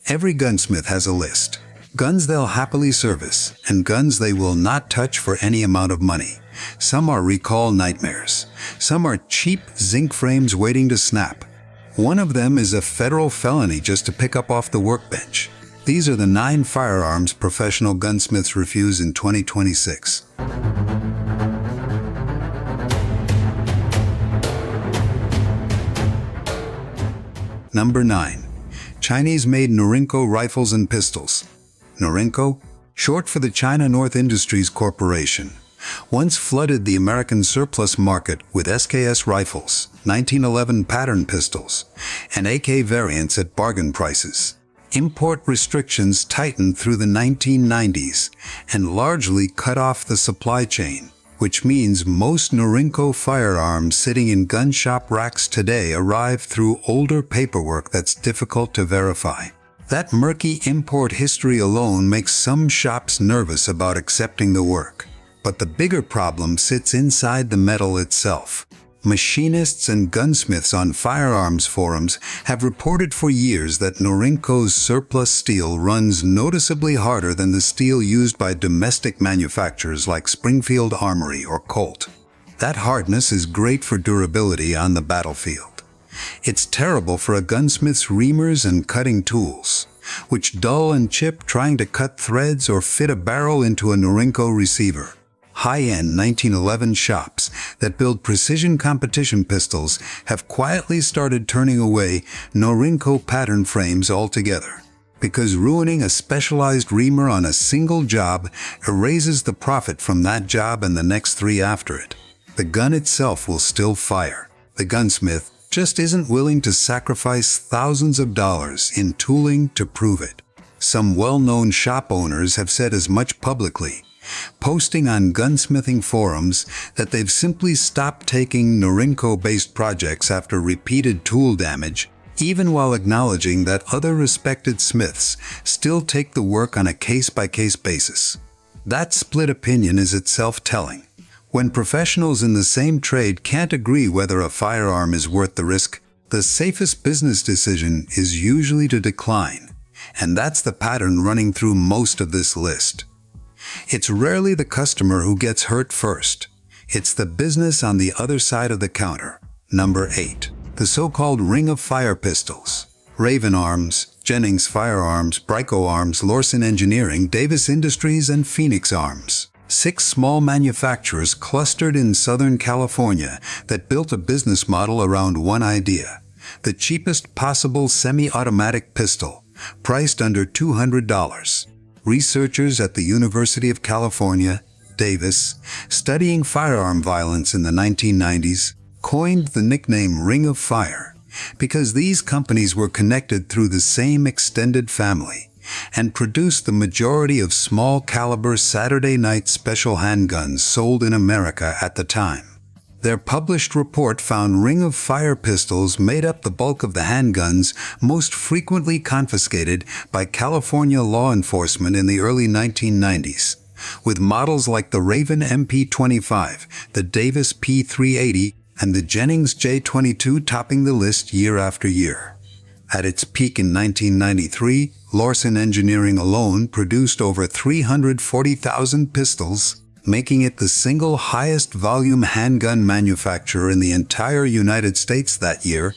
Every gunsmith has a list. Guns they'll happily service, and guns they will not touch for any amount of money. Some are recall nightmares. Some are cheap zinc frames waiting to snap. One of them is a federal felony just to pick up off the workbench. These are the 9 firearms professional gunsmiths refuse in 2026. Number 9. Chinese-made Norinco rifles and pistols. Norinco, short for the China North Industries Corporation, once flooded the American surplus market with SKS rifles, 1911 pattern pistols, and AK variants at bargain prices. Import restrictions tightened through the 1990s and largely cut off the supply chain, which means most Norinco firearms sitting in gun shop racks today arrive through older paperwork that's difficult to verify. That murky import history alone makes some shops nervous about accepting the work. But the bigger problem sits inside the metal itself. Machinists and gunsmiths on firearms forums have reported for years that Norinco's surplus steel runs noticeably harder than the steel used by domestic manufacturers like Springfield Armory or Colt. That hardness is great for durability on the battlefield. It's terrible for a gunsmith's reamers and cutting tools, which dull and chip trying to cut threads or fit a barrel into a Norinco receiver. High-end 1911 shops that build precision competition pistols have quietly started turning away Norinco pattern frames altogether, because ruining a specialized reamer on a single job erases the profit from that job and the next 3 after it. The gun itself will still fire. The gunsmith just isn't willing to sacrifice thousands of dollars in tooling to prove it. Some well-known shop owners have said as much publicly, posting on gunsmithing forums that they've simply stopped taking Norinco-based projects after repeated tool damage, even while acknowledging that other respected smiths still take the work on a case-by-case basis. That split opinion is itself telling. When professionals in the same trade can't agree whether a firearm is worth the risk, the safest business decision is usually to decline, and that's the pattern running through most of this list. It's rarely the customer who gets hurt first. It's the business on the other side of the counter. Number 8. The so-called Ring of Fire pistols. Raven Arms, Jennings Firearms, Brico Arms, Lawson Engineering, Davis Industries, and Phoenix Arms. 6 small manufacturers clustered in Southern California that built a business model around one idea: the cheapest possible semi-automatic pistol, priced under $200. Researchers at the University of California, Davis, studying firearm violence in the 1990s, coined the nickname Ring of Fire because these companies were connected through the same extended family and produced the majority of small-caliber Saturday night special handguns sold in America at the time. Their published report found Ring of Fire pistols made up the bulk of the handguns most frequently confiscated by California law enforcement in the early 1990s, with models like the Raven MP25, the Davis P380, and the Jennings J22 topping the list year after year. At its peak in 1993, Lawson Engineering alone produced over 340,000 pistols, making it the single highest volume handgun manufacturer in the entire United States that year.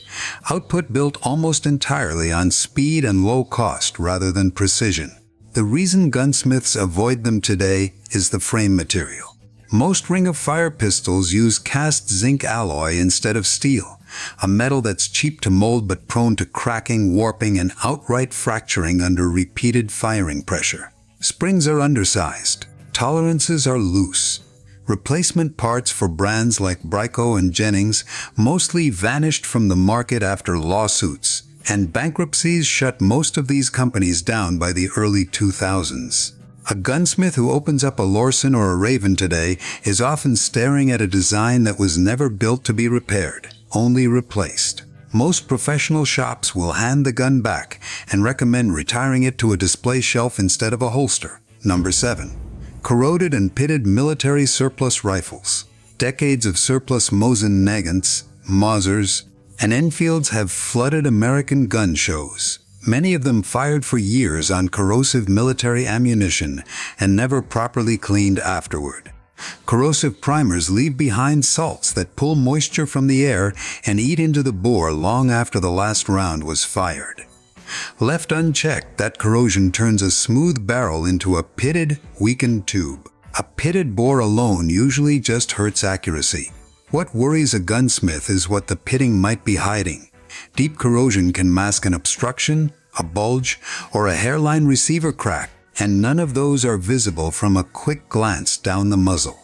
Output built almost entirely on speed and low cost rather than precision. The reason gunsmiths avoid them today is the frame material. Most Ring of Fire pistols use cast zinc alloy instead of steel, a metal that's cheap to mold but prone to cracking, warping, and outright fracturing under repeated firing pressure. Springs are undersized. Tolerances are loose. Replacement parts for brands like Brico and Jennings mostly vanished from the market after lawsuits, and bankruptcies shut most of these companies down by the early 2000s. A gunsmith who opens up a Lawson or a Raven today is often staring at a design that was never built to be repaired, only replaced. Most professional shops will hand the gun back and recommend retiring it to a display shelf instead of a holster. Number 7. Corroded and pitted military surplus rifles. Decades of surplus Mosin Nagants, Mausers, and Enfields have flooded American gun shows. many of them fired for years on corrosive military ammunition and never properly cleaned afterward. Corrosive primers leave behind salts that pull moisture from the air and eat into the bore long after the last round was fired. Left unchecked, that corrosion turns a smooth barrel into a pitted, weakened tube. A pitted bore alone usually just hurts accuracy. What worries a gunsmith is what the pitting might be hiding. Deep corrosion can mask an obstruction, a bulge, or a hairline receiver crack, and none of those are visible from a quick glance down the muzzle.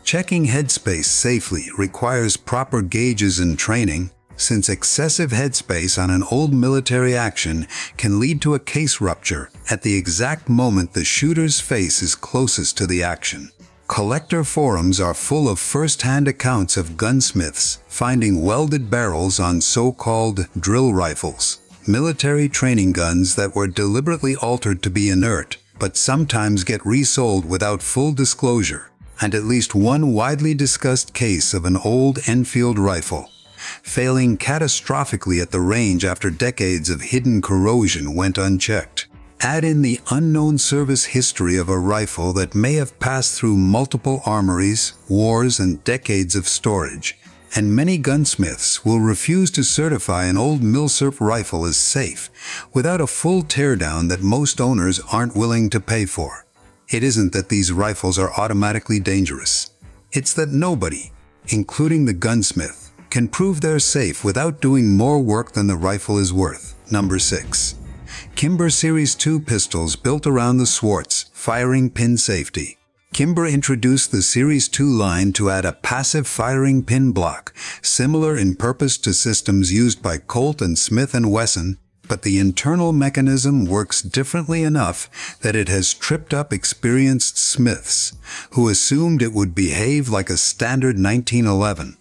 Checking headspace safely requires proper gauges and training, since excessive headspace on an old military action can lead to a case rupture at the exact moment the shooter's face is closest to the action. Collector forums are full of first-hand accounts of gunsmiths finding welded barrels on so-called drill rifles, military training guns that were deliberately altered to be inert, but sometimes get resold without full disclosure, and at least one widely discussed case of an old Enfield rifle failing catastrophically at the range after decades of hidden corrosion went unchecked. Add in the unknown service history of a rifle that may have passed through multiple armories, wars, and decades of storage, and many gunsmiths will refuse to certify an old milsurp rifle as safe without a full teardown that most owners aren't willing to pay for. It isn't that these rifles are automatically dangerous. It's that nobody, including the gunsmith, can prove they're safe without doing more work than the rifle is worth. Number 6. Kimber Series II pistols built around the Swartz firing pin safety. Kimber introduced the Series II line to add a passive firing pin block, similar in purpose to systems used by Colt and Smith & Wesson, but the internal mechanism works differently enough that it has tripped up experienced smiths, who assumed it would behave like a standard 1911.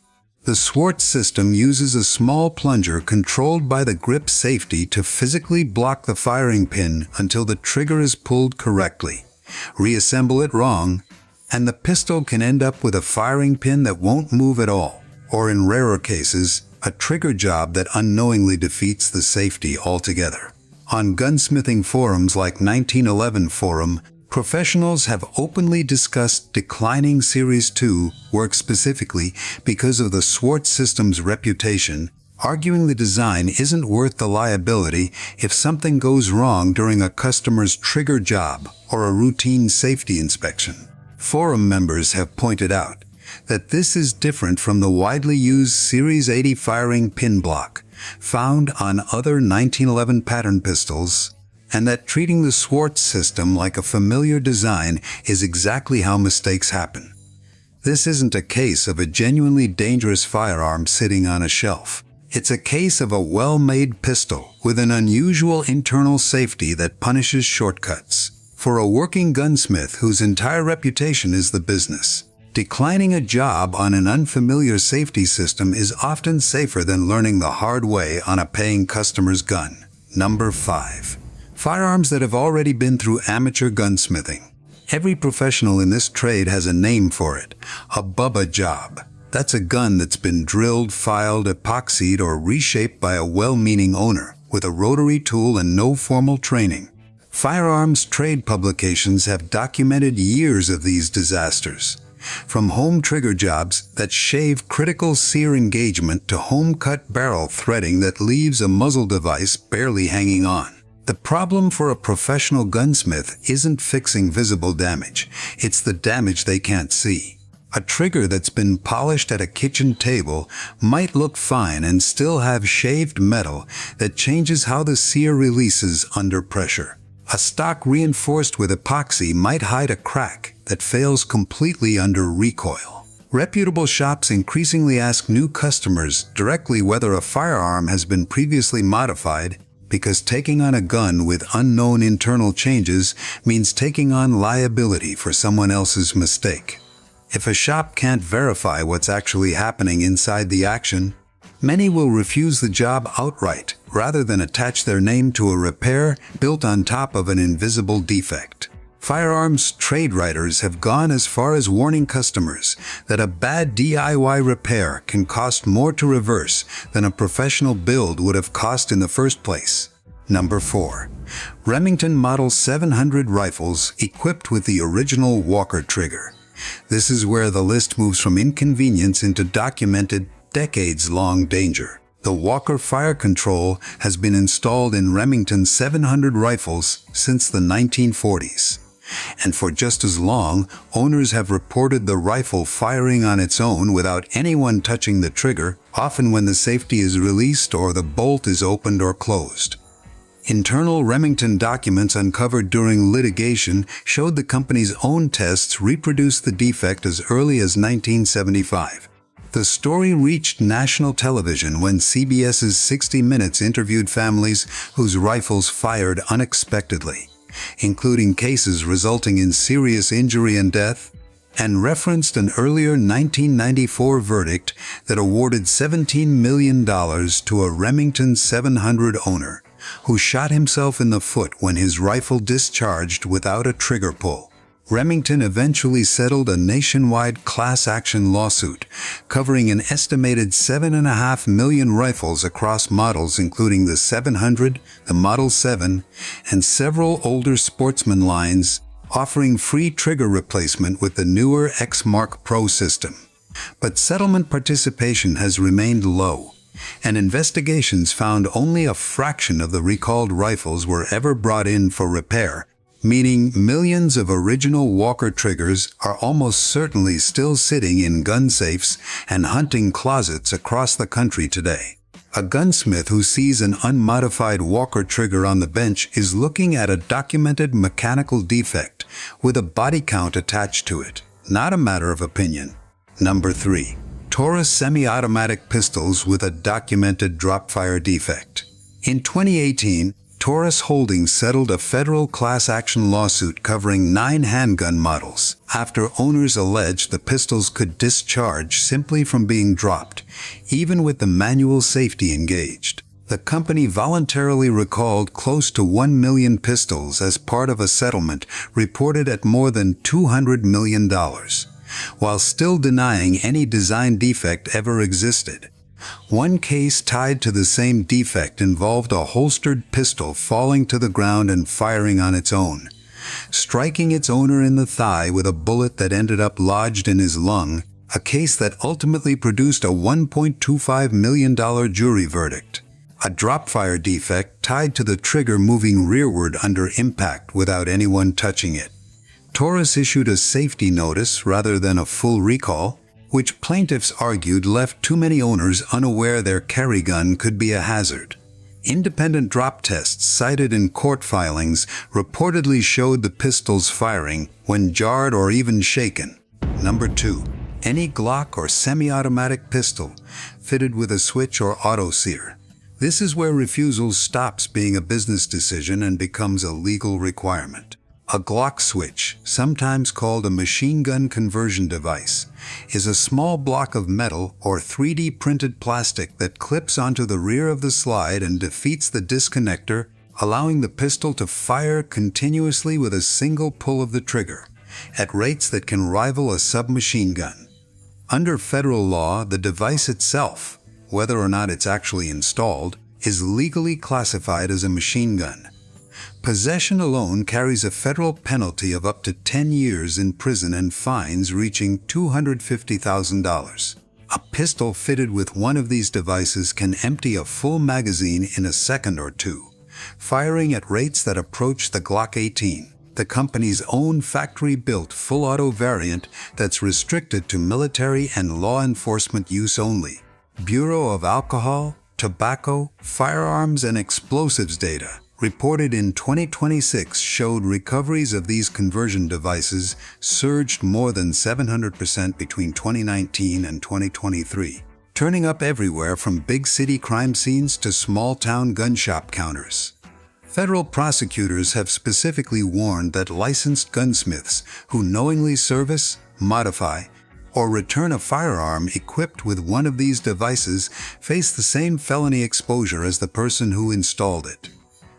The Swartz system uses a small plunger controlled by the grip safety to physically block the firing pin until the trigger is pulled correctly. Reassemble it wrong, and the pistol can end up with a firing pin that won't move at all, or in rarer cases, a trigger job that unknowingly defeats the safety altogether. On gunsmithing forums like 1911 Forum, professionals have openly discussed declining Series II work specifically because of the Swartz system's reputation, arguing the design isn't worth the liability if something goes wrong during a customer's trigger job or a routine safety inspection. Forum members have pointed out that this is different from the widely used Series 80 firing pin block found on other 1911 pattern pistols, and that treating the Swartz system like a familiar design is exactly how mistakes happen. This isn't a case of a genuinely dangerous firearm sitting on a shelf. It's a case of a well-made pistol with an unusual internal safety that punishes shortcuts. For a working gunsmith whose entire reputation is the business, declining a job on an unfamiliar safety system is often safer than learning the hard way on a paying customer's gun. Number 5. Firearms that have already been through amateur gunsmithing. Every professional in this trade has a name for it, a Bubba job. That's a gun that's been drilled, filed, epoxied, or reshaped by a well-meaning owner with a rotary tool and no formal training. Firearms trade publications have documented years of these disasters, from home trigger jobs that shave critical sear engagement to home-cut barrel threading that leaves a muzzle device barely hanging on. The problem for a professional gunsmith isn't fixing visible damage, it's the damage they can't see. A trigger that's been polished at a kitchen table might look fine and still have shaved metal that changes how the sear releases under pressure. A stock reinforced with epoxy might hide a crack that fails completely under recoil. Reputable shops increasingly ask new customers directly whether a firearm has been previously modified, because taking on a gun with unknown internal changes means taking on liability for someone else's mistake. If a shop can't verify what's actually happening inside the action, many will refuse the job outright rather than attach their name to a repair built on top of an invisible defect. Firearms trade writers have gone as far as warning customers that a bad DIY repair can cost more to reverse than a professional build would have cost in the first place. Number 4. Remington Model 700 rifles equipped with the original Walker trigger. This is where the list moves from inconvenience into documented, decades-long danger. The Walker fire control has been installed in Remington 700 rifles since the 1940s. And for just as long, owners have reported the rifle firing on its own without anyone touching the trigger, often when the safety is released or the bolt is opened or closed. Internal Remington documents uncovered during litigation showed the company's own tests reproduced the defect as early as 1975. The story reached national television when CBS's 60 Minutes interviewed families whose rifles fired unexpectedly, including cases resulting in serious injury and death, and referenced an earlier 1994 verdict that awarded $17 million to a Remington 700 owner who shot himself in the foot when his rifle discharged without a trigger pull. Remington eventually settled a nationwide class action lawsuit covering an estimated 7.5 million rifles across models including the 700, the Model 7, and several older sportsman lines, offering free trigger replacement with the newer X-Mark Pro system. But settlement participation has remained low, and investigations found only a fraction of the recalled rifles were ever brought in for repair, meaning millions of original Walker triggers are almost certainly still sitting in gun safes and hunting closets across the country today. A gunsmith who sees an unmodified Walker trigger on the bench is looking at a documented mechanical defect with a body count attached to it, not a matter of opinion. Number 3. Taurus semi-automatic pistols with a documented drop-fire defect. In 2018, Taurus Holdings settled a federal class action lawsuit covering 9 handgun models after owners alleged the pistols could discharge simply from being dropped, even with the manual safety engaged. The company voluntarily recalled close to 1 million pistols as part of a settlement reported at more than $200 million, while still denying any design defect ever existed. One case tied to the same defect involved a holstered pistol falling to the ground and firing on its own, striking its owner in the thigh with a bullet that ended up lodged in his lung, a case that ultimately produced a $1.25 million jury verdict. A drop-fire defect tied to the trigger moving rearward under impact without anyone touching it. Taurus issued a safety notice rather than a full recall, which plaintiffs argued left too many owners unaware their carry gun could be a hazard. Independent drop tests cited in court filings reportedly showed the pistols firing when jarred or even shaken. Number 2. Any Glock or semi-automatic pistol fitted with a switch or auto-sear. This is where refusal stops being a business decision and becomes a legal requirement. A Glock switch, sometimes called a machine gun conversion device, is a small block of metal or 3D printed plastic that clips onto the rear of the slide and defeats the disconnector, allowing the pistol to fire continuously with a single pull of the trigger, at rates that can rival a submachine gun. Under federal law, the device itself, whether or not it's actually installed, is legally classified as a machine gun. Possession alone carries a federal penalty of up to 10 years in prison and fines reaching $250,000. A pistol fitted with one of these devices can empty a full magazine in a second or two, firing at rates that approach the Glock 18, the company's own factory-built full-auto variant that's restricted to military and law enforcement use only. Bureau of Alcohol, Tobacco, Firearms, and Explosives data reported in 2026 showed recoveries of these conversion devices surged more than 700% between 2019 and 2023, turning up everywhere from big city crime scenes to small-town gun shop counters. Federal prosecutors have specifically warned that licensed gunsmiths who knowingly service, modify, or return a firearm equipped with one of these devices face the same felony exposure as the person who installed it.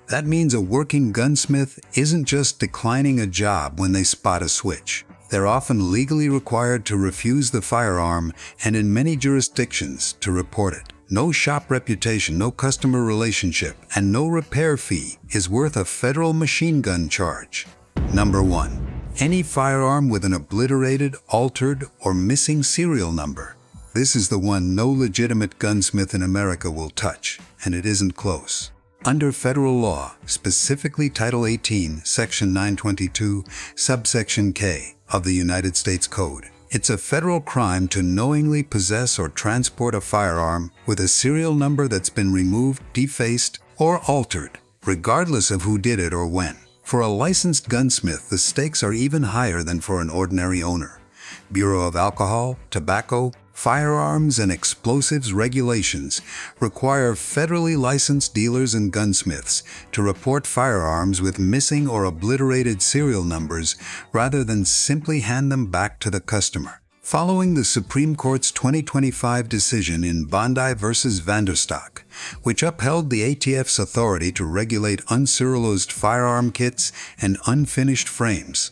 That means a working gunsmith isn't just declining a job when they spot a switch. They're often legally required to refuse the firearm and in many jurisdictions to report it. no shop reputation, no customer relationship, and no repair fee is worth a federal machine gun charge. Number 1. Any firearm with an obliterated, altered, or missing serial number. This is the one no legitimate gunsmith in America will touch, and it isn't close. Under federal law, specifically Title 18, Section 922, subsection K of the United States Code, it's a federal crime to knowingly possess or transport a firearm with a serial number that's been removed, defaced, or altered, regardless of who did it or when. For a licensed gunsmith, the stakes are even higher than for an ordinary owner. Bureau of Alcohol, Tobacco, Firearms, and Explosives regulations require federally licensed dealers and gunsmiths to report firearms with missing or obliterated serial numbers rather than simply hand them back to the customer. Following the Supreme Court's 2025 decision in Bondi v. Vanderstock, which upheld the ATF's authority to regulate unserialized firearm kits and unfinished frames,